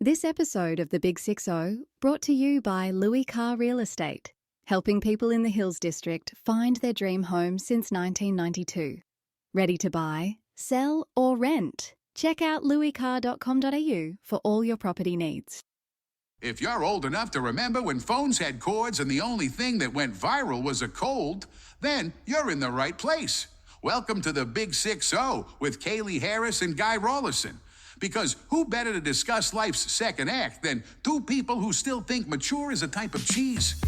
This episode of The Big 60 brought to you by Louis Carr Real Estate, helping people in the Hills District find their dream home since 1992. Ready to buy, sell or rent? Check out louiscarr.com.au for all your property needs. If you're old enough to remember when phones had cords and the only thing that went viral was a cold, then you're in the right place. Welcome to the Big 60 with Kaylee Harris and Guy Rawlinson. Because who better to discuss life's second act than two people who still think mature is a type of cheese?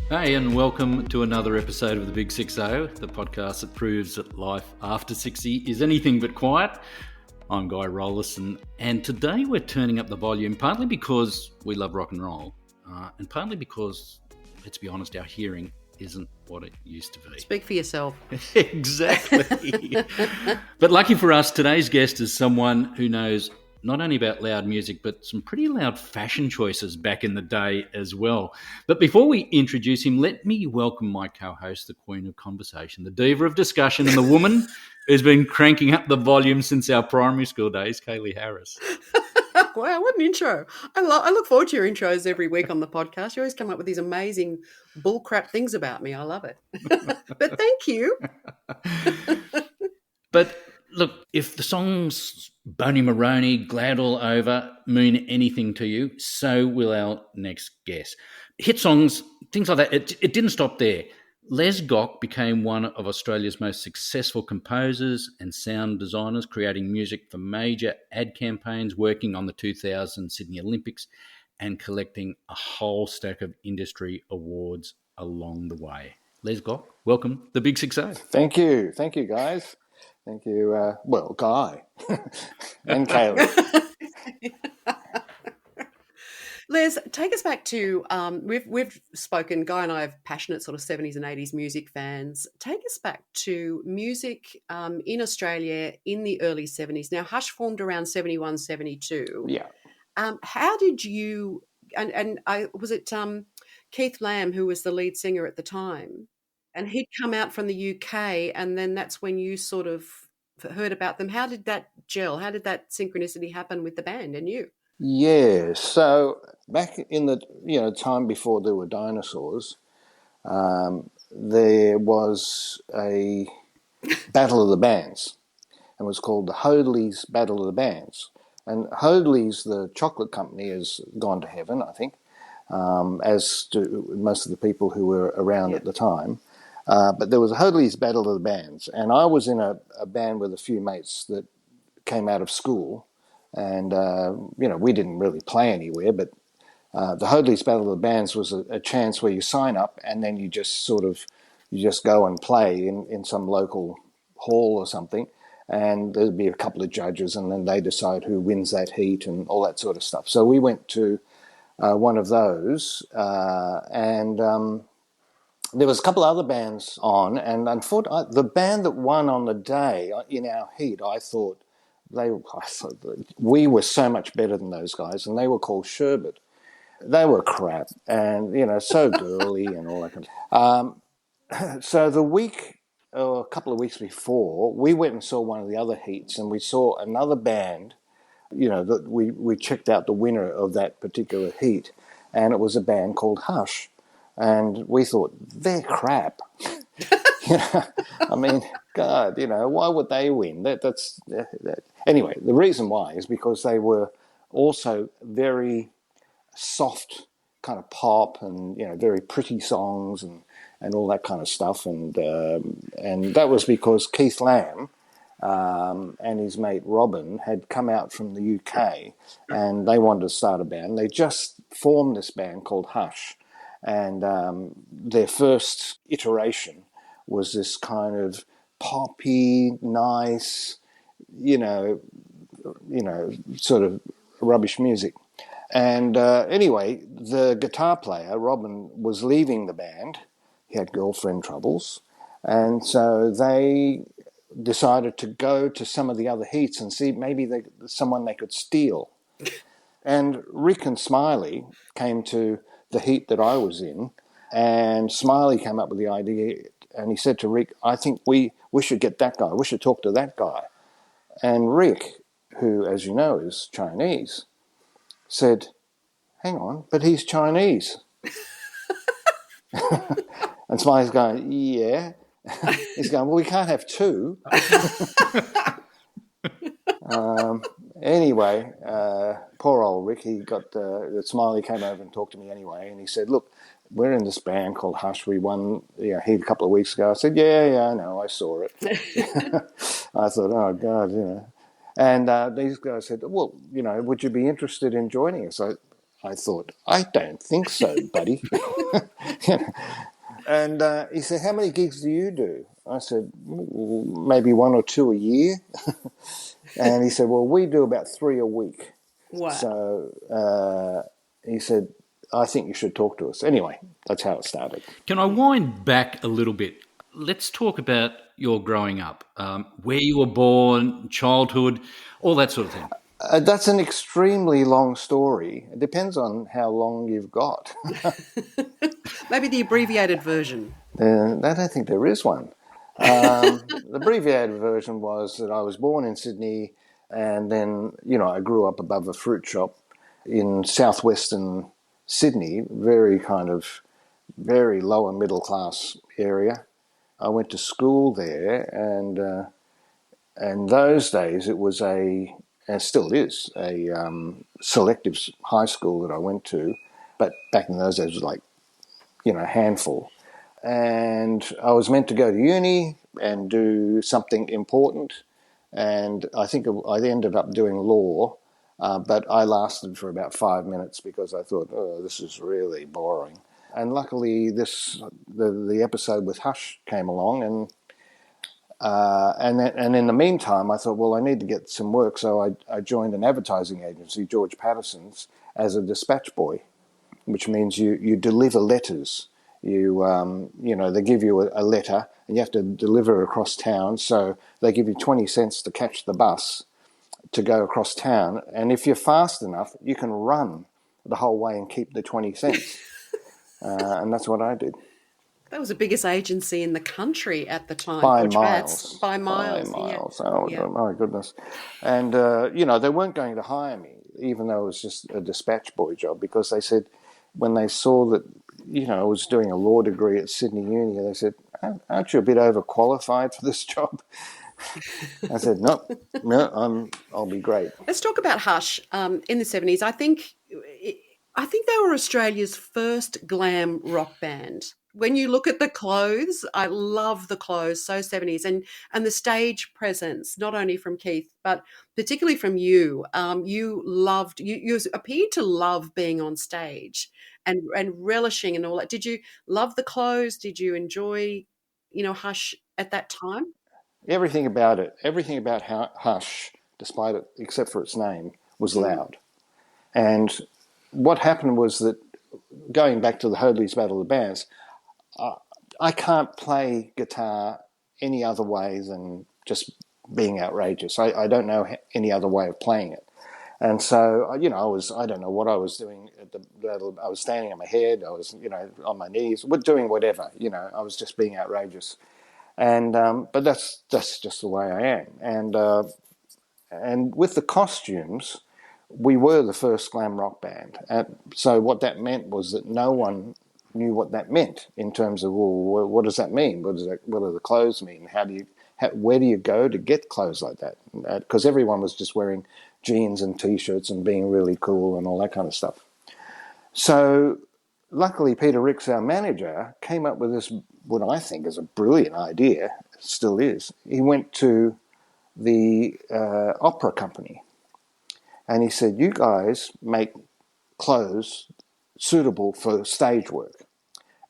Hey, and welcome to another episode of the Big 60, the podcast that proves that life after 60 is anything but quiet. I'm Guy Rawlinson, and today we're turning up the volume partly because we love rock and roll, and partly because, let's be honest, our hearing isn't what it used to be. Speak for yourself. Exactly. But lucky for us, today's guest is someone who knows not only about loud music, but some pretty loud fashion choices back in the day as well. But before we introduce him, let me welcome my co-host, the queen of conversation, the diva of discussion, and the woman who's been cranking up the volume since our primary school days, Kaylee Harris. Wow, what an intro. I look forward to your intros every week on the podcast. You always come up with these amazing bullcrap things about me. I love it. But thank you. But look, if the songs Boney Maroney, Glad All Over mean anything to you, so will our next guest. Hit songs, things like that, it didn't stop there. Les Gock became one of Australia's most successful composers and sound designers, creating music for major ad campaigns, working on the 2000 Sydney Olympics, and collecting a whole stack of industry awards along the way. Les Gock, welcome to the Big 60. Thank you, guys. Thank you, Guy and Kaylee. Les, take us back to, we've spoken, Guy and I are passionate sort of 70s and 80s music fans. Take us back to music in Australia in the early 70s. Now, Hush formed around 71, 72. Yeah. How did you, was it Keith Lamb, who was the lead singer at the time? And he'd come out from the UK, and then that's when you sort of heard about them. How did that gel? How did that synchronicity happen with the band and you? Yeah, so back in the time before there were dinosaurs, there was a Battle of the Bands, and it was called the Hoadley's Battle of the Bands. And Hoadley's, the chocolate company, has gone to heaven, I think, as do most of the people who were around at the time. But there was a Hoadley's Battle of the Bands, and I was in a band with a few mates that came out of school, and we didn't really play anywhere, but the Hoadley's Battle of the Bands was a chance where you sign up and then you just go and play in some local hall or something, and there'd be a couple of judges, and then they decide who wins that heat and all that sort of stuff. So we went to one of those, and there was a couple of other bands on, and unfortunately, the band that won on the day in our heat, I thought we were so much better than those guys, and they were called Sherbet. They were crap, and so girly and all that kind of. So the week, or a couple of weeks before, we went and saw one of the other heats, and we saw another band. That we checked out the winner of that particular heat, and it was a band called Hush. And we thought, they're crap. I mean, God, why would they win? Anyway, the reason why is because they were also very soft kind of pop and, very pretty songs and all that kind of stuff. And that was because Keith Lamb and his mate Robin had come out from the UK, and they wanted to start a band. They just formed this band called Hush. And their first iteration was this kind of poppy, nice, sort of rubbish music. And anyway, the guitar player, Robin, was leaving the band. He had girlfriend troubles. And so they decided to go to some of the other heats and see maybe someone they could steal. And Rick and Smiley came to the heat that I was in, and Smiley came up with the idea, and he said to Rick, I think we should get that guy, we should talk to that guy. And Rick, who, as you know, is Chinese, said, hang on, but he's Chinese. And Smiley's going, yeah. He's going, well, we can't have two. Anyway, poor old Rick, he got Smiley came over and talked to me anyway, and he said, look, we're in this band called Hush. We won heat a couple of weeks ago. I said, yeah, I know, I saw it. I thought, oh, God, And these guys said, well, would you be interested in joining us? I thought, I don't think so, buddy. And he said, how many gigs do you do? I said, maybe 1 or 2 a year. And he said, well, we do about 3 a week. Wow. So he said, I think you should talk to us. Anyway, that's how it started. Can I wind back a little bit? Let's talk about your growing up, where you were born, childhood, all that sort of thing. That's an extremely long story. It depends on how long you've got. Maybe the abbreviated version. I don't think there is one. The abbreviated version was that I was born in Sydney, and then, I grew up above a fruit shop in southwestern Sydney, very very lower middle class area. I went to school there, and those days it was and still is, a selective high school that I went to, but back in those days it was like, a handful. And I was meant to go to uni and do something important, and I think I ended up doing law, but I lasted for about 5 minutes because I thought, oh, this is really boring. And luckily, the episode with Hush came along, and in the meantime, I thought, well, I need to get some work, so I joined an advertising agency, George Patterson's, as a dispatch boy, which means you deliver letters. They give you a letter, and you have to deliver it across town. So they give you 20 cents to catch the bus to go across town, and if you're fast enough, you can run the whole way and keep the 20 cents. And that's what I did. That was the biggest agency in the country at the time. By miles. By miles. Yeah. Oh, my goodness. And, they weren't going to hire me, even though it was just a dispatch boy job, because they said, when they saw that, I was doing a law degree at Sydney Uni, they said, aren't you a bit overqualified for this job? I said, no, I'll be great. Let's talk about Hush in the 70s. I think they were Australia's first glam rock band. When you look at the clothes, I love the clothes, so 70s, and the stage presence, not only from Keith, but particularly from you. You appeared to love being on stage and relishing and all that. Did you love the clothes? Did you enjoy, Hush at that time? Everything about it, everything about Hush, despite it, except for its name, was loud. And what happened was that, going back to the Hoadley's Battle of the Bands, I can't play guitar any other way than just being outrageous. I don't know any other way of playing it. And so, I don't know what I was doing at the battle. I was standing on my head, I was, on my knees, doing whatever, I was just being outrageous. And, but that's just the way I am. And with the costumes, we were the first glam rock band. So what that meant was that no one knew what that meant in terms of, well, what does that mean? What do the clothes mean? Where do you go to get clothes like that? Because everyone was just wearing jeans and T-shirts and being really cool and all that kind of stuff. So luckily, Peter Ricks, our manager, came up with this, what I think is a brilliant idea, still is. He went to the opera company and he said, you guys make clothes suitable for stage work,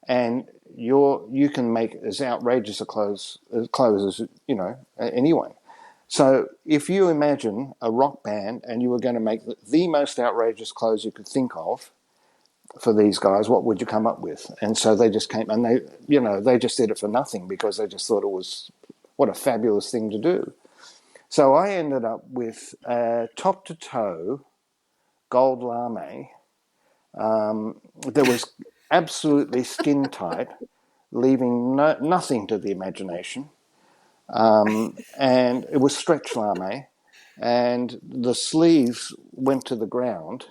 and you can make as outrageous clothes as anyone. So if you imagine a rock band and you were going to make the most outrageous clothes you could think of for these guys, what would you come up with? And so they just came, and they just did it for nothing because they just thought it was what a fabulous thing to do. So I ended up with top to toe gold lame that was absolutely skin tight, leaving nothing to the imagination. And it was stretch lame, and the sleeves went to the ground,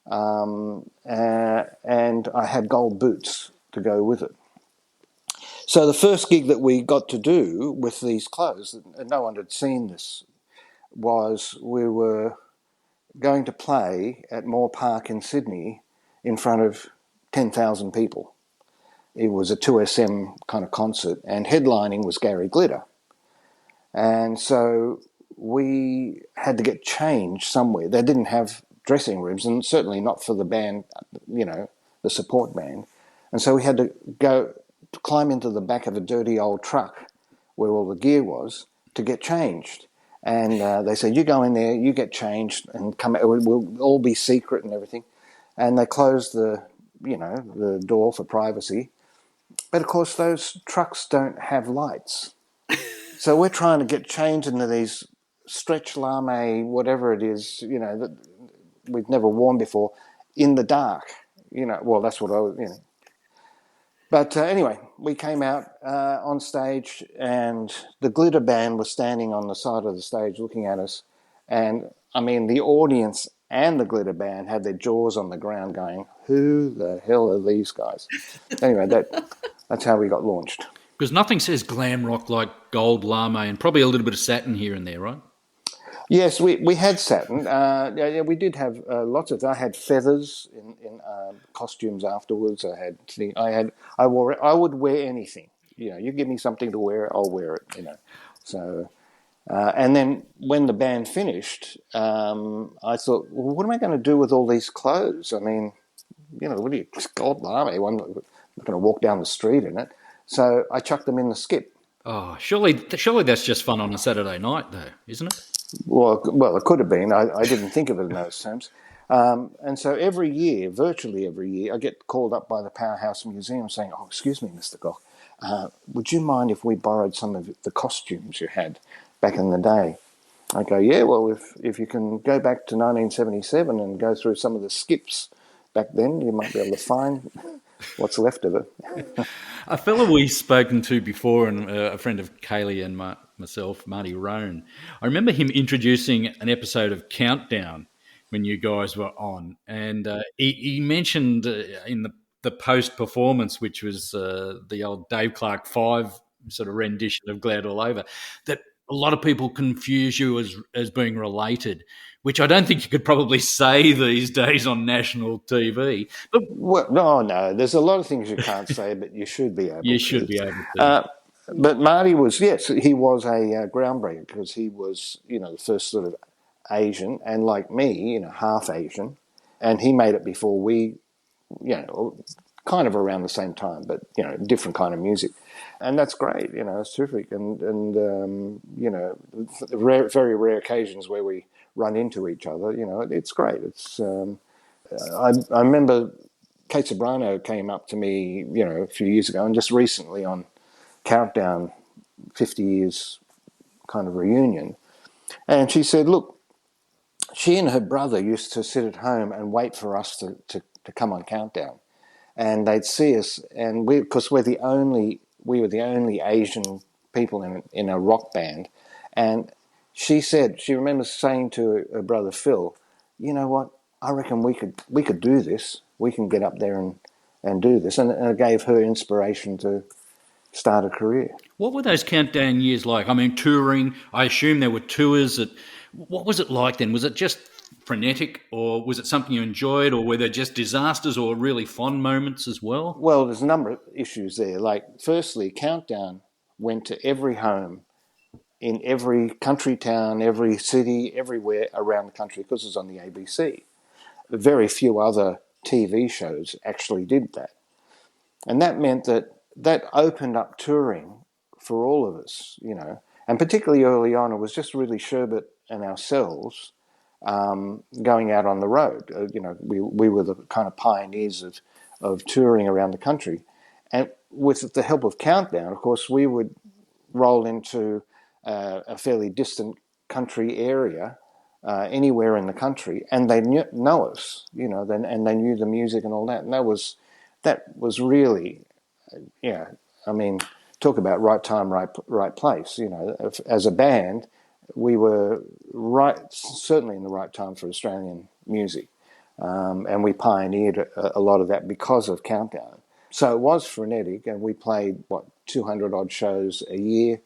and I had gold boots to go with it. So the first gig that we got to do with these clothes, and no one had seen this, was we were going to play at Moore Park in Sydney in front of 10,000 people. It was a 2SM kind of concert, and headlining was Gary Glitter. And so we had to get changed somewhere. They didn't have dressing rooms, and certainly not for the band, the support band. And so we had to go to climb into the back of a dirty old truck where all the gear was to get changed. And they said, you go in there, you get changed, and come out. We'll all be secret and everything. And they closed the door for privacy. But of course, those trucks don't have lights. So we're trying to get changed into these stretch lame, whatever it is, that we've never worn before, in the dark. Well, that's what I was, But anyway, we came out on stage, and the Glitter Band was standing on the side of the stage looking at us. And, I mean, the audience and the Glitter Band had their jaws on the ground going, who the hell are these guys? Anyway, that's how we got launched. Because nothing says glam rock like gold lame and probably a little bit of satin here and there, right? Yes, we had satin. We did have lots of. I had feathers in costumes afterwards. I would wear anything. You give me something to wear, I'll wear it. So, and then when the band finished, I thought, well, what am I going to do with all these clothes? I mean, what do you gold lame? I'm not going to walk down the street in it. So I chucked them in the skip. Oh, surely that's just fun on a Saturday night, though, isn't it? Well, it could have been. I didn't think of it in those terms. And so virtually every year, I get called up by the Powerhouse Museum saying, oh, excuse me, Mr. Gock, would you mind if we borrowed some of the costumes you had back in the day? I go, yeah, well, if you can go back to 1977 and go through some of the skips back then, you might be able to find what's left of it. A fellow we've spoken to before, and a friend of Kaylee and myself, Marty Roan, I remember him introducing an episode of Countdown when you guys were on, and he mentioned in the post-performance, which was the old Dave Clark 5 sort of rendition of Glad All Over, that a lot of people confuse you as being related, which I don't think you could probably say these days on national TV. But no, there's a lot of things you can't say, but you should be able to. You should be able to. But Marty was, yes, he was a groundbreaker because he was, the first sort of Asian, and like me, half Asian, and he made it before we, kind of around the same time, but, different kind of music. And that's great, it's terrific. And very rare occasions where we run into each other, it's great. It's I remember Kate Sobrano came up to me, a few years ago, and just recently on Countdown 50 years kind of reunion, and she said, look, she and her brother used to sit at home and wait for us to come on Countdown, and they'd see us, and because we were the only Asian people in a rock band, and she said she remembers saying to her brother Phil, you know what, I reckon we could do this, we can get up there and do this, and it gave her inspiration to start a career. What were those Countdown years like? I mean, touring, I assume there were tours. What was it like then? Was it just frenetic, or was it something you enjoyed, or were there just disasters or really fond moments as well? Well, there's a number of issues there. Like, firstly, Countdown went to every home in every country town, every city, everywhere around the country because it was on the ABC. Very few other TV shows actually did that. And that meant that opened up touring for all of us, and particularly early on, it was just really Sherbet and ourselves going out on the road. We were the kind of pioneers of touring around the country. And with the help of Countdown, of course, we would roll into a fairly distant country area, anywhere in the country, and they know us, and they knew the music and all that, and that was really, I mean, talk about right time, right place. As a band, we were certainly in the right time for Australian music, and we pioneered a lot of that because of Countdown. So it was frenetic, and we played 200 odd shows a year,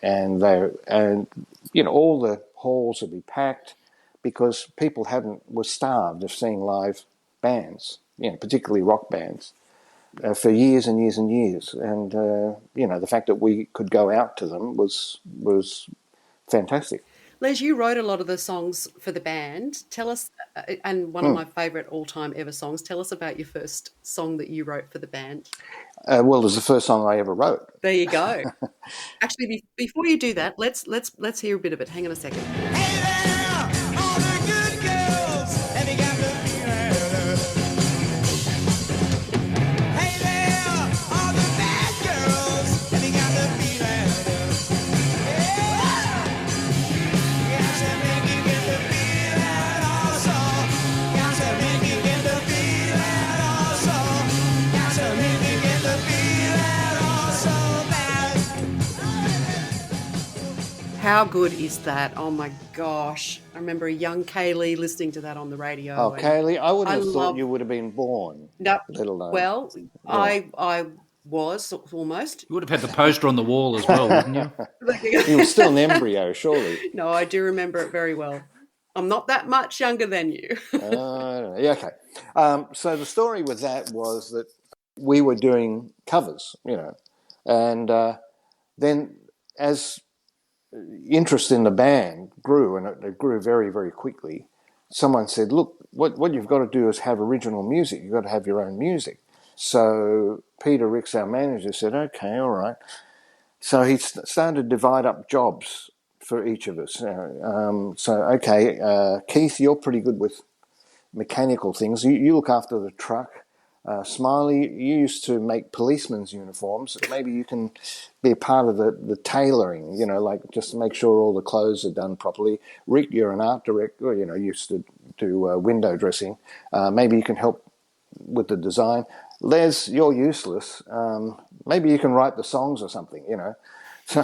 and all the halls would be packed because people were starved of seeing live bands, particularly rock bands, for years and years and years. And the fact that we could go out to them was fantastic. Les, you wrote a lot of the songs for the band. Tell us, and one of my favourite all-time ever songs, tell us about your first song that you wrote for the band. Well, it was the first song I ever wrote. There you go. Actually, before you do that, let's hear a bit of it. Hang on a second. Hey there, all the good girls, have you got the feeling? Hey there, all the bad girls, have you got the feeling? Yeah, got to make you get the feeling also. Got to make you get the feeling also. Got to make you get the feeling also bad. How good is that? Oh my gosh. I remember a young Kaylee listening to that on the radio. Oh, Kaylee, I wouldn't have thought love- you would have been born. No, Let alone. well, I was almost. You would have had the poster on the wall as well, wouldn't you? You were still an embryo, surely. No, I do remember it very well. I'm not that much younger than you. Yeah, okay. So the story with that was that we were doing covers, and then as interest in the band grew, and it grew very, very quickly, someone said, look, what you've got to do is have original music. You've got to have your own music. So Peter Ricks, our manager, said, okay, all right. So he started to divide up jobs for each of us. Keith, you're pretty good with mechanical things. You look after the truck. Smiley, you used to make policemen's uniforms. Maybe you can be a part of the tailoring, just to make sure all the clothes are done properly. Rick, you're an art director, used to do window dressing. Maybe you can help with the design. Les, you're useless. Maybe you can write the songs or something, So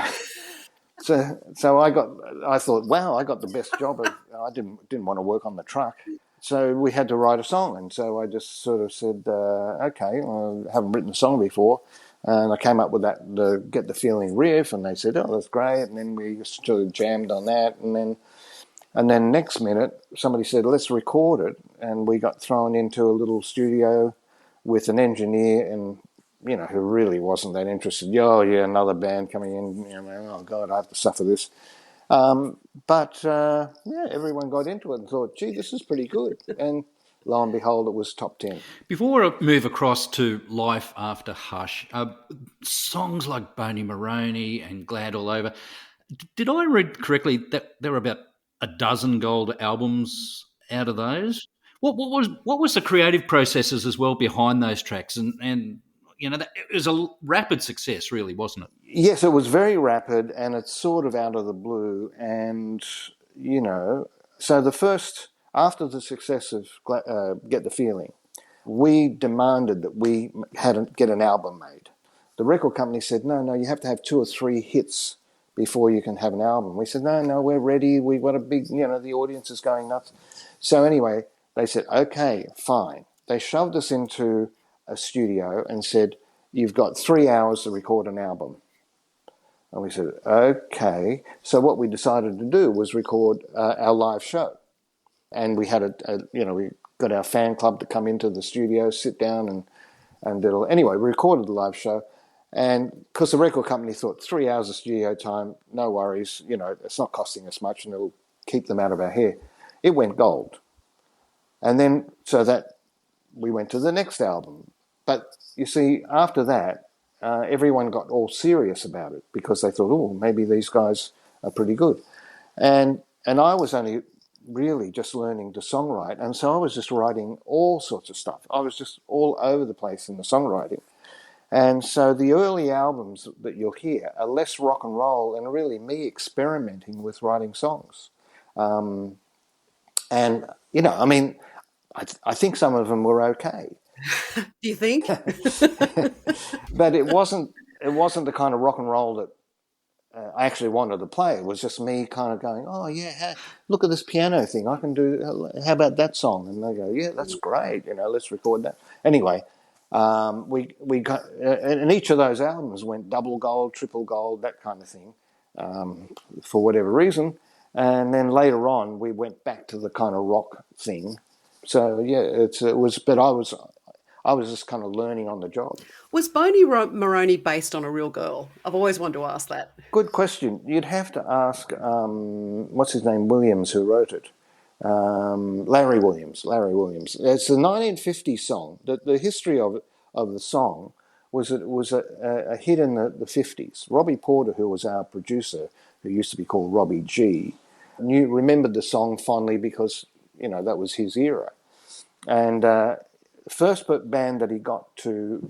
I thought, wow, I got the best job. I didn't want to work on the truck. So we had to write a song, and so I just sort of said, okay, I haven't written a song before, and I came up with that, the Get the Feeling riff, and they said, oh, that's great, and then we sort of jammed on that, and then next minute, somebody said, let's record it, and we got thrown into a little studio with an engineer, and, who really wasn't that interested. Oh, yeah, another band coming in, oh, God, I have to suffer this. But everyone got into it and thought, gee, this is pretty good. And lo and behold, it was top 10. Before I move across to Life After Hush, songs like Boney Maroney and Glad All Over, did I read correctly that there were about a dozen gold albums out of those? What was the creative processes as well behind those tracks? And it was a rapid success, really, wasn't it? Yes, it was very rapid, and it's sort of out of the blue. And, so after the success of Get the Feeling, we demanded that we get an album made. The record company said, no, you have to have 2 or 3 hits before you can have an album. We said, no, we're ready. We've got a big, the audience is going nuts. So anyway, they said, okay, fine. They shoved us into a studio and said, you've got 3 hours to record an album. And we said, okay. So what we decided to do was record our live show. And we had we got our fan club to come into the studio, sit down and did all. Anyway, we recorded the live show. And because the record company thought 3 hours of studio time, no worries, it's not costing us much and it'll keep them out of our hair. It went gold. And then, so that we went to the next album. But you see, after that, everyone got all serious about it because they thought, oh, maybe these guys are pretty good. And I was only really just learning to songwrite. And so I was just writing all sorts of stuff. I was just all over the place in the songwriting. And so the early albums that you'll hear are less rock and roll and really me experimenting with writing songs. And, you know, I mean, I think some of them were okay. Do you think? But it wasn't the kind of rock and roll that I actually wanted to play. It was just me kind of going, oh, yeah, look at this piano thing. I can do, how about that song? And they go, yeah, that's great. You know, let's record that. Anyway, we got, and each of those albums went double gold, triple gold, that kind of thing, for whatever reason. And then later on, we went back to the kind of rock thing. So yeah, it was. But I was just kind of learning on the job. Was Boney Maroney based on a real girl? I've always wanted to ask that. Good question. You'd have to ask what's his name, Williams, who wrote it. Larry Williams. It's a 1950 song. The history of the song was that it was a hit in the 50s. Robbie Porter, who was our producer, who used to be called Robbie G, remembered the song fondly because, you know, that was his era. And first band that he got to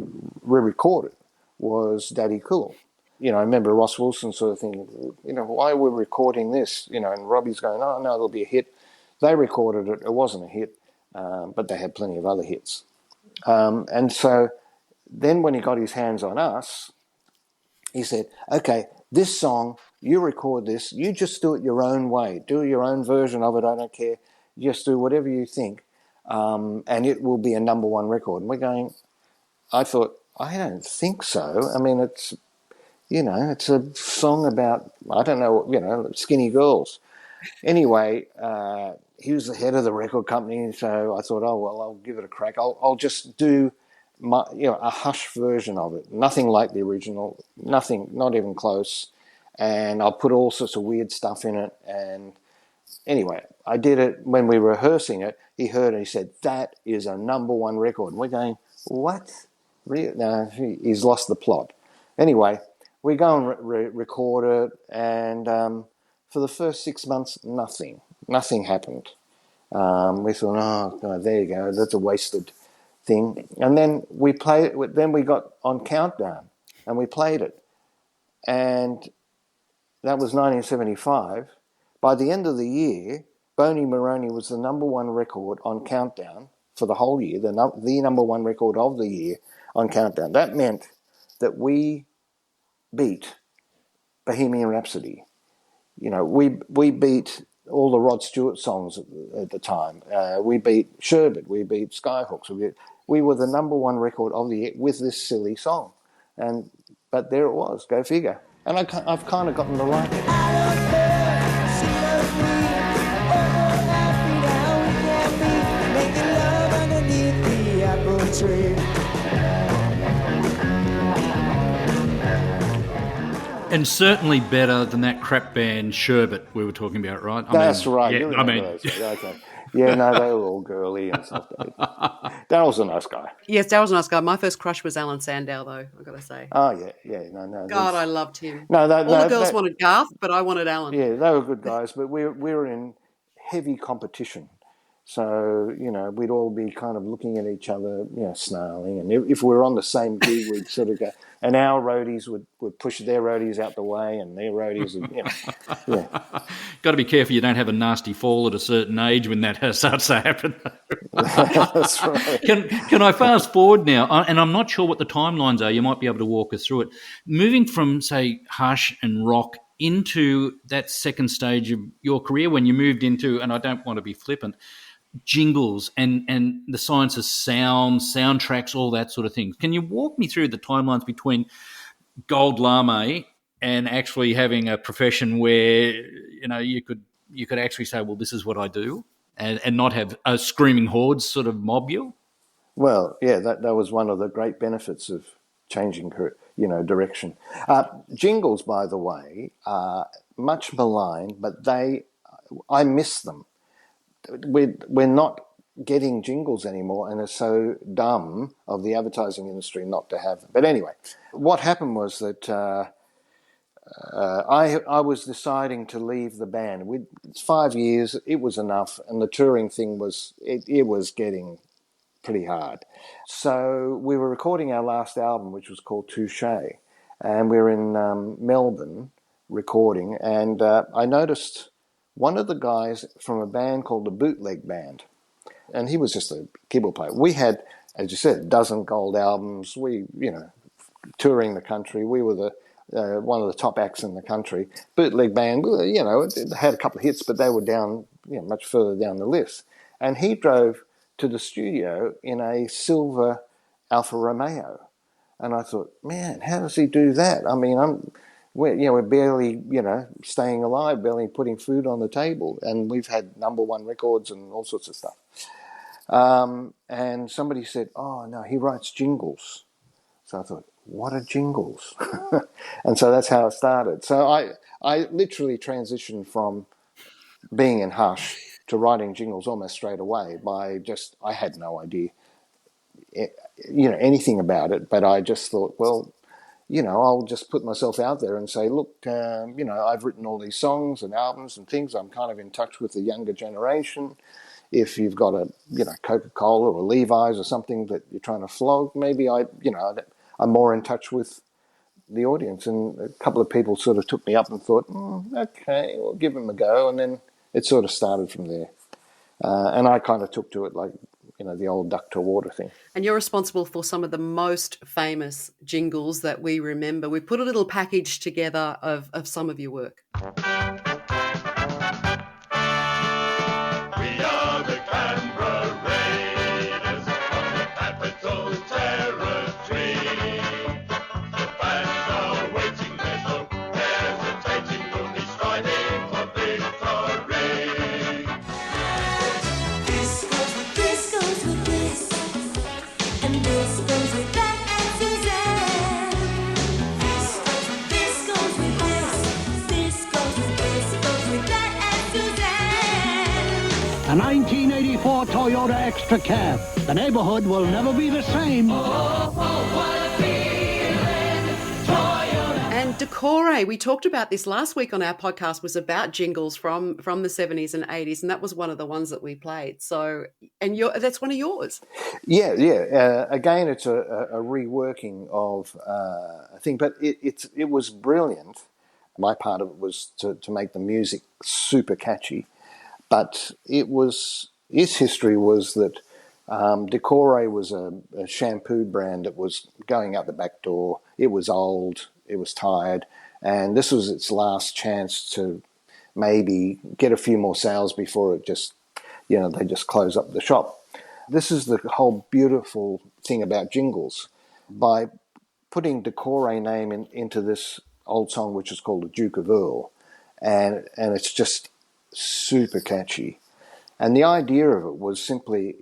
re-record it was Daddy Cool. You know, I remember Ross Wilson sort of thinking, you know, why are we recording this? You know, and Robbie's going, oh, no, it'll be a hit. They recorded it. It wasn't a hit, but they had plenty of other hits. And so then when he got his hands on us, he said, okay, this song, you record this. You just do it your own way. Do your own version of it. I don't care. Just do whatever you think. And it will be a number one record. And we're going, I thought, I don't think so. I mean, it's, you know, it's a song about, I don't know, you know, skinny girls. Anyway, he was the head of the record company, so I thought, oh, well, I'll give it a crack. I'll just do a hush version of it. Nothing like the original, nothing, not even close. And I'll put all sorts of weird stuff in it. And anyway, I did it. When we were rehearsing it, he heard it. He said, that is a number one record. And we're going, what? Really? No, he's lost the plot. Anyway, we go and record it. And for the first 6 months, nothing happened. We thought, oh, God, there you go. That's a wasted thing. And then we played it. Then we got on Countdown and we played it. And that was 1975. By the end of the year, Boney Maroney was the number one record on Countdown for the whole year, the number one record of the year on Countdown. That meant that we beat Bohemian Rhapsody. You know, we beat all the Rod Stewart songs at the time. We beat Sherbet. We beat Skyhooks. We were the number one record of the year with this silly song. But there it was. Go figure. And I've kind of gotten to like it. And certainly better than that crap band Sherbet we were talking about, right? That's right. Yeah, Okay. Yeah, no, they were all girly and stuff. Daryl's a nice guy. Yes, Daryl's a nice guy. My first crush was Alan Sandow, though, I've got to say. Oh, yeah, no. God, I loved him. No, all the girls wanted Garth, but I wanted Alan. Yeah, they were good guys, but we were in heavy competition. So, you know, we'd all be kind of looking at each other, you know, snarling. And if we were on the same gig, we'd sort of go, and our roadies would push their roadies out the way and their roadies would, you know, yeah. Got to be careful you don't have a nasty fall at a certain age when that starts to happen. That's right. Can I fast forward now? And I'm not sure what the timelines are. You might be able to walk us through it. Moving from, say, hush and rock into that second stage of your career when you moved into, and I don't want to be flippant, jingles and the science of sound, soundtracks, all that sort of thing. Can you walk me through the timelines between Gold Lame and actually having a profession where, you know, you could actually say, well, this is what I do, and not have a screaming hordes sort of mob you? Well, yeah, that was one of the great benefits of changing, you know, direction. Jingles, by the way, are much maligned, but I miss them. We're not getting jingles anymore, and it's so dumb of the advertising industry not to have them. But anyway, what happened was that I was deciding to leave the band. It's 5 years, it was enough, and the touring thing was it was getting pretty hard. So we were recording our last album, which was called Touche, and we were in Melbourne recording, and I noticed one of the guys from a band called the Bootleg Band, and he was just a keyboard player. We had, as you said, a dozen gold albums. We, touring the country. We were the one of the top acts in the country. Bootleg Band, it had a couple of hits, but they were down, much further down the list. And he drove to the studio in a silver Alfa Romeo, and I thought, man, how does he do that? I mean, we're barely, staying alive, barely putting food on the table, and we've had #1 records and all sorts of stuff. And somebody said, oh no, he writes jingles. So I thought, what are jingles? And so that's how it started. So I literally transitioned from being in Hush to writing jingles almost straight away I had no idea, anything about it, but I just thought, well, I'll just put myself out there and say, look, I've written all these songs and albums and things. I'm kind of in touch with the younger generation. If you've got a, Coca-Cola or Levi's or something that you're trying to flog, maybe I'm more in touch with the audience. And a couple of people sort of took me up and thought, okay, we'll give him a go. And then it sort of started from there. And I kind of took to it like, the old duck to water thing. And you're responsible for some of the most famous jingles that we remember. We put a little package together of some of your work. A 1984 Toyota Extra Cab. The neighborhood will never be the same. And Decore, we talked about this last week on our podcast, was about jingles from the 70s and 80s, and that was one of the ones that we played. So, and that's one of yours. Yeah. Again, it's a reworking of a thing, but it was brilliant. My part of it was to make the music super catchy. But its history was that Decore was a shampoo brand that was going out the back door. It was old, it was tired, and this was its last chance to maybe get a few more sales before it just, they just close up the shop. This is the whole beautiful thing about jingles. By putting Decore name into this old song, which is called The Duke of Earl, and it's just super catchy. And the idea of it was simply,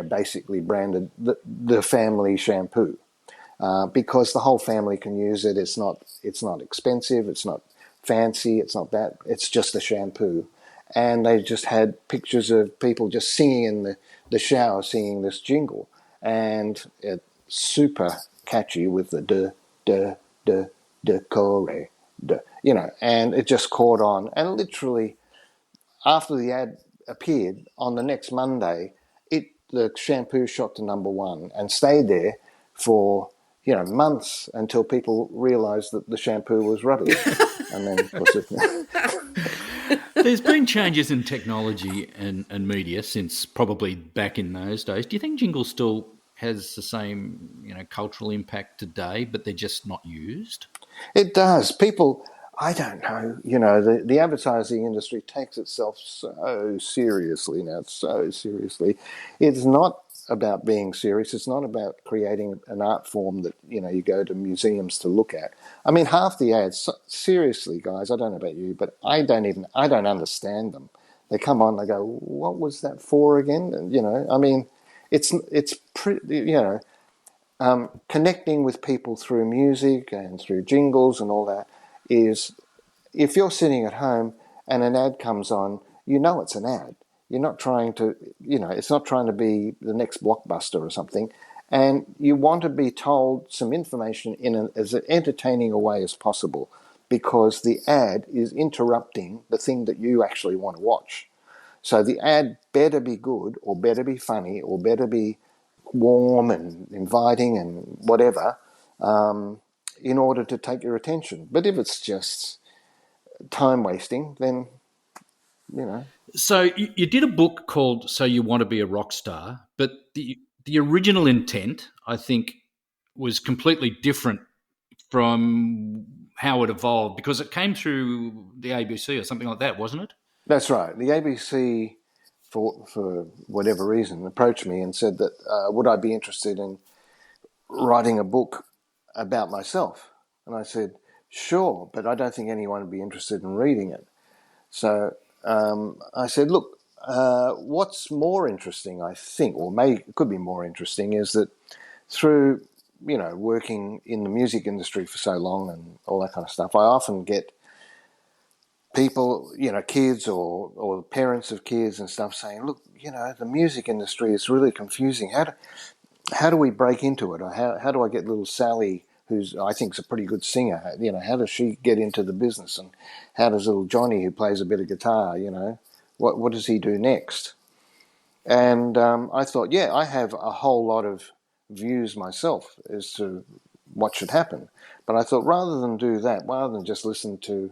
basically branded the family shampoo, because the whole family can use it. It's not expensive, it's not fancy, it's not that, it's just a shampoo. And they just had pictures of people just singing in the shower, singing this jingle, and it's super catchy with the Decore, and it just caught on. And literally, after the ad appeared, on the next Monday, the shampoo shot to #1 and stayed there for months until people realised that the shampoo was rubbish. And then, of course, there's been changes in technology and media since probably back in those days. Do you think jingle still has the same cultural impact today, but they're just not used? It does. People, I don't know, the advertising industry takes itself so seriously now, so seriously. It's not about being serious. It's not about creating an art form that, you go to museums to look at. I mean, half the ads, seriously, guys, I don't know about you, but I don't understand them. They come on, they go, what was that for again? And, I mean, it's pretty, connecting with people through music and through jingles and all that is, if you're sitting at home and an ad comes on, it's an ad. You're not trying to, it's not trying to be the next Blockbuster or something. And you want to be told some information in as entertaining a way as possible, because the ad is interrupting the thing that you actually want to watch. So the ad better be good, or better be funny, or better be warm and inviting and whatever, in order to take your attention. But if it's just time wasting, then, you know. So you did a book called So You Want to Be a Rock Star, but the original intent, I think, was completely different from how it evolved, because it came through the ABC or something like that, wasn't it? That's right. The ABC, for whatever reason, approached me and said that would I be interested in writing a book about myself? And I said, sure, but I don't think anyone would be interested in reading it. So I said, look, what's more interesting, I think, or could be more interesting, is that through, you know, working in the music industry for so long and all that kind of stuff, I often get people, you know, kids or parents of kids and stuff saying, look, you know, the music industry is really confusing. How do we break into it? Or how do I get little Sally, who's I think is a pretty good singer, you know, how does she get into the business? And how does little Johnny, who plays a bit of guitar, you know, what does he do next? And I thought, yeah, I have a whole lot of views myself as to what should happen. But I thought, rather than do that, rather than just listen to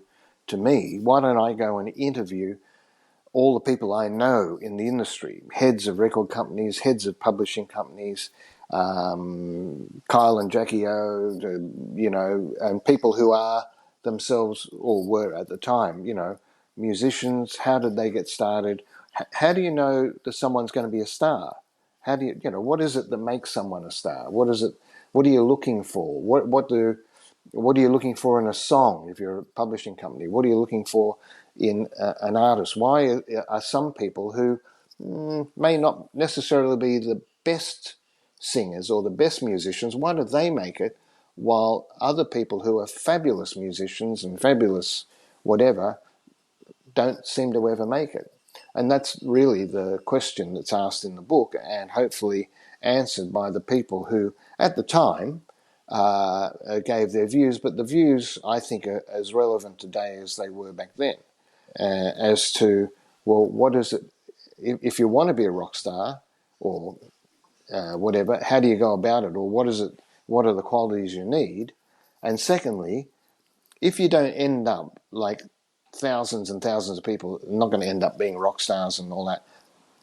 me, why don't I go and interview all the people I know in the industry, heads of record companies, heads of publishing companies, Kyle and Jackie O, you know, and people who are themselves, or were at the time, you know, musicians. How did they get started? How do you know that someone's going to be a star? How do you know, what is it that makes someone a star? What is it? What are you looking for? What are you looking for in a song if you're a publishing company? What are you looking for in an artist? Why are some people who may not necessarily be the best singers or the best musicians, why do they make it, while other people who are fabulous musicians and fabulous whatever don't seem to ever make it? And that's really the question that's asked in the book, and hopefully answered by the people who, at the time, gave their views. But the views, I think, are as relevant today as they were back then, as to, well, what is it, if you want to be a rock star or whatever, how do you go about it, or what is it, what are the qualities you need? And secondly, if you don't end up like thousands and thousands of people, not going to end up being rock stars and all that,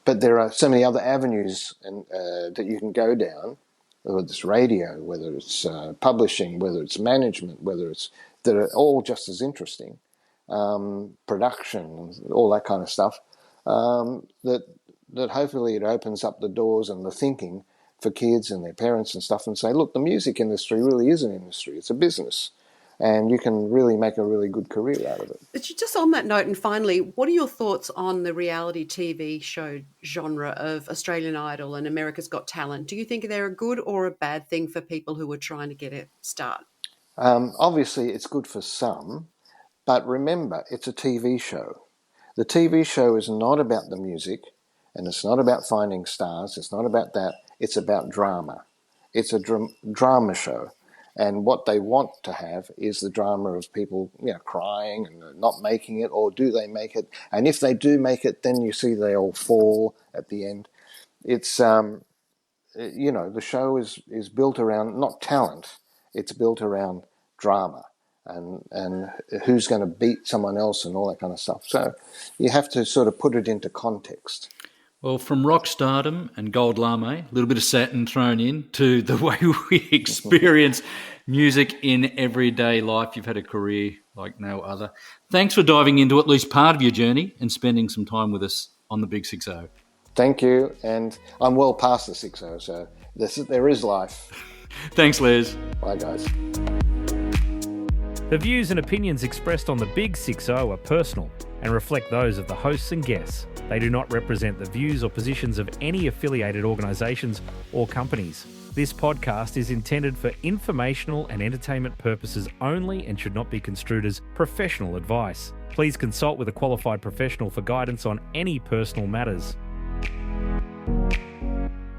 but there are so many other avenues that you can go down, whether it's radio, whether it's publishing, whether it's management, whether it's, that are all just as interesting, production, all that kind of stuff, that hopefully it opens up the doors and the thinking for kids and their parents and stuff, and say, look, the music industry really is an industry, it's a business, and you can really make a really good career out of it. But just on that note, and finally, what are your thoughts on the reality TV show genre of Australian Idol and America's Got Talent? Do you think they're a good or a bad thing for people who are trying to get a start? Obviously, it's good for some, but remember, it's a TV show. The TV show is not about the music, and it's not about finding stars. It's not about that. It's about drama. It's a drama show. And what they want to have is the drama of people, you know, crying and not making it, or do they make it? And if they do make it, then you see they all fall at the end. It's, you know, the show is built around not talent. It's built around drama and who's going to beat someone else and all that kind of stuff. So you have to sort of put it into context. Well, from rock stardom and gold lame, a little bit of satin thrown in, to the way we experience music in everyday life, you've had a career like no other. Thanks for diving into at least part of your journey and spending some time with us on the Big 6-0. Thank you, and I'm well past the 6-0, so there is life. Thanks, Les. Bye, guys. The views and opinions expressed on the Big 6-0 are personal and reflect those of the hosts and guests. They do not represent the views or positions of any affiliated organisations or companies. This podcast is intended for informational and entertainment purposes only and should not be construed as professional advice. Please consult with a qualified professional for guidance on any personal matters.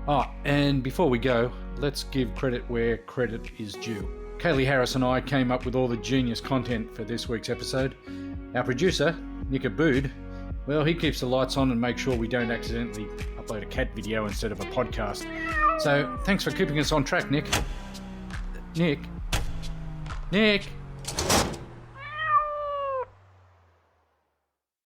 Oh, and before we go, let's give credit where credit is due. Kaylee Harris and I came up with all the genius content for this week's episode. Our producer, Nick Abood, Well, he keeps the lights on and makes sure we don't accidentally upload a cat video instead of a podcast. So thanks for keeping us on track, Nick. Nick?